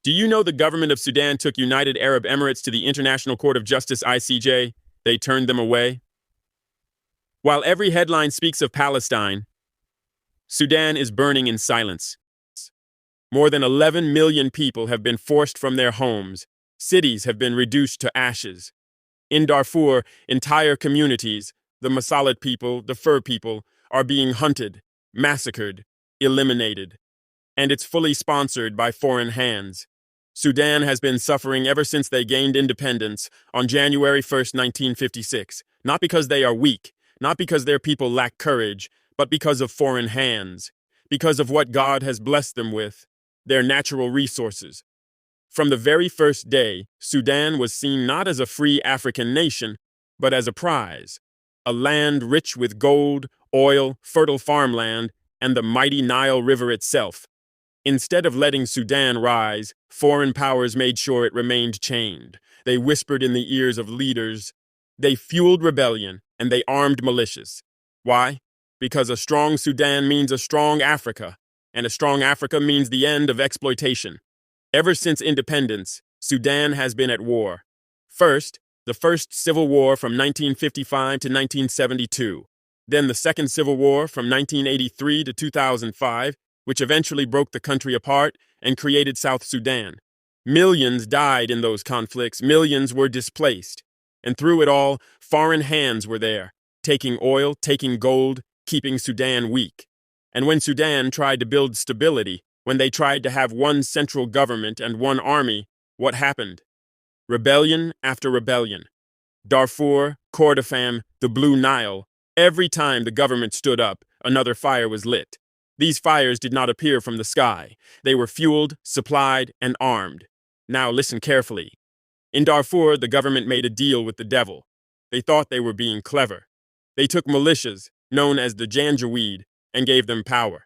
Do you know the government of Sudan took United Arab Emirates to the International Court of Justice ICJ? They turned them away. While every headline speaks of Palestine, Sudan is burning in silence. More than 11 million people have been forced from their homes. Cities have been reduced to ashes. In Darfur, entire communities, the Masalit people, the Fur people, are being hunted, massacred, eliminated. And it's fully sponsored by foreign hands. Sudan has been suffering ever since they gained independence on January 1st, 1956, not because they are weak, not because their people lack courage, but because of foreign hands, because of what God has blessed them with, their natural resources. From the very first day, Sudan was seen not as a free African nation, but as a prize, a land rich with gold, oil, fertile farmland, and the mighty Nile River itself. Instead of letting Sudan rise, foreign powers made sure it remained chained. They whispered in the ears of leaders. They fueled rebellion, and they armed militias. Why? Because a strong Sudan means a strong Africa, and a strong Africa means the end of exploitation. Ever since independence, Sudan has been at war. First, the first civil war from 1955 to 1972. Then the second civil war from 1983 to 2005, which eventually broke the country apart and created South Sudan. Millions died in those conflicts, millions were displaced. And through it all, foreign hands were there, taking oil, taking gold, keeping Sudan weak. And when Sudan tried to build stability, when they tried to have one central government and one army, what happened? Rebellion after rebellion. Darfur, Kordofan, the Blue Nile, every time the government stood up, another fire was lit. These fires did not appear from the sky. They were fueled, supplied, and armed. Now listen carefully. In Darfur, the government made a deal with the devil. They thought they were being clever. They took militias, known as the Janjaweed, and gave them power.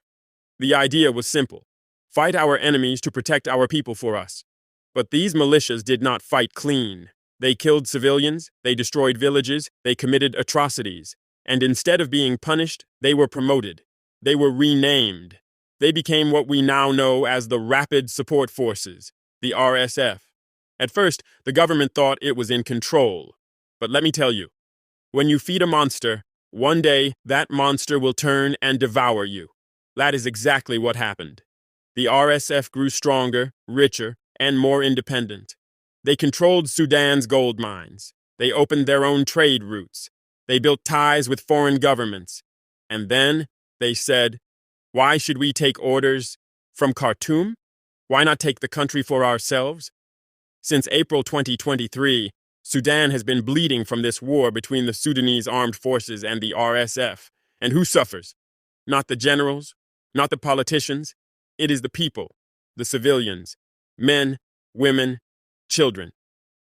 The idea was simple. Fight our enemies to protect our people for us. But these militias did not fight clean. They killed civilians, they destroyed villages, they committed atrocities. And instead of being punished, they were promoted. They were renamed. They became what we now know as the Rapid Support Forces, the RSF. At first, the government thought it was in control. But let me tell you, when you feed a monster, one day that monster will turn and devour you. That is exactly what happened. The RSF grew stronger, richer, and more independent. They controlled Sudan's gold mines. They opened their own trade routes. They built ties with foreign governments. And then they said, why should we take orders from Khartoum? Why not take the country for ourselves? Since April 2023, Sudan has been bleeding from this war between the Sudanese armed forces and the RSF. And who suffers? Not the generals, not the politicians. It is the people, the civilians, men, women, children.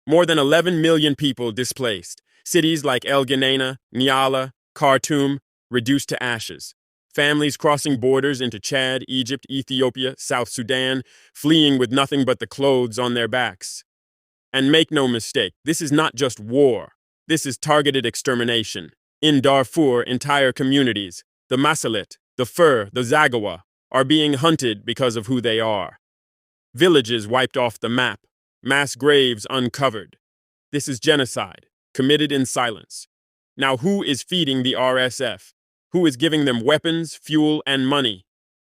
More than 11 million people displaced. Cities like El Geneina, Nyala, Khartoum reduced to ashes. Families crossing borders into Chad, Egypt, Ethiopia, South Sudan, fleeing with nothing but the clothes on their backs. And make no mistake, this is not just war. This is targeted extermination. In Darfur, entire communities, the Masalit, the Fur, the Zagawa, are being hunted because of who they are. Villages wiped off the map, mass graves uncovered. This is genocide, committed in silence. Now who is feeding the RSF? Who is giving them weapons, fuel, and money?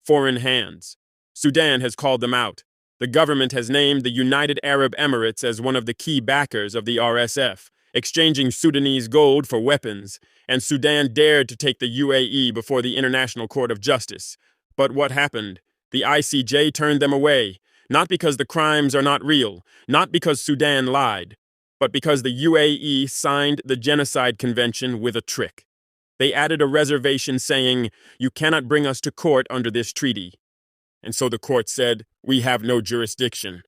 Foreign hands. Sudan has called them out. The government has named the United Arab Emirates as one of the key backers of the RSF, exchanging Sudanese gold for weapons, and Sudan dared to take the UAE before the International Court of Justice. But what happened? The ICJ turned them away, not because the crimes are not real, not because Sudan lied, but because the UAE signed the Genocide Convention with a trick. They added a reservation saying, you cannot bring us to court under this treaty. And so the court said, we have no jurisdiction.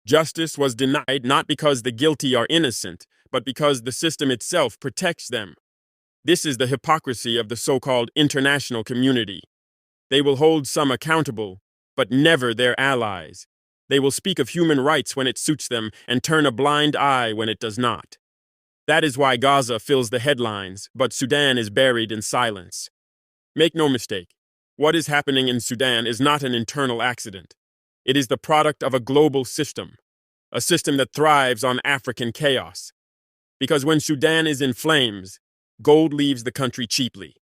Justice was denied not because the guilty are innocent, but because the system itself protects them. This is the hypocrisy of the so-called international community. They will hold some accountable, but never their allies. They will speak of human rights when it suits them and turn a blind eye when it does not. That is why Gaza fills the headlines, but Sudan is buried in silence. Make no mistake, what is happening in Sudan is not an internal accident. It is the product of a global system, a system that thrives on African chaos. Because when Sudan is in flames, gold leaves the country cheaply.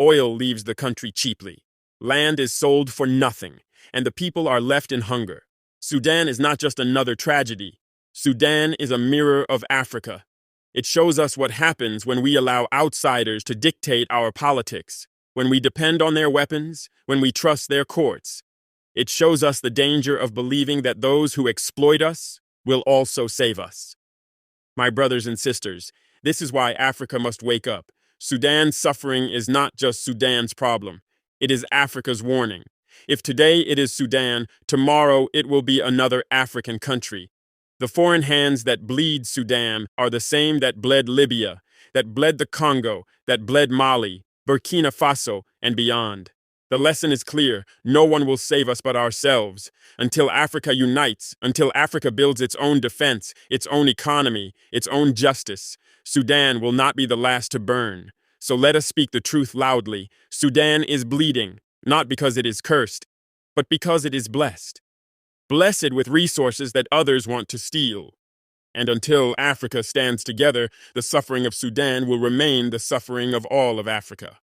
Oil leaves the country cheaply. Land is sold for nothing, and the people are left in hunger. Sudan is not just another tragedy. Sudan is a mirror of Africa. It shows us what happens when we allow outsiders to dictate our politics, when we depend on their weapons, when we trust their courts. It shows us the danger of believing that those who exploit us will also save us. My brothers and sisters, this is why Africa must wake up. Sudan's suffering is not just Sudan's problem. It is Africa's warning. If today it is Sudan, tomorrow it will be another African country. The foreign hands that bleed Sudan are the same that bled Libya, that bled the Congo, that bled Mali, Burkina Faso, and beyond. The lesson is clear. No one will save us but ourselves. Until Africa unites, until Africa builds its own defense, its own economy, its own justice, Sudan will not be the last to burn. So let us speak the truth loudly. Sudan is bleeding, not because it is cursed, but because it is blessed. Blessed with resources that others want to steal. And until Africa stands together, the suffering of Sudan will remain the suffering of all of Africa.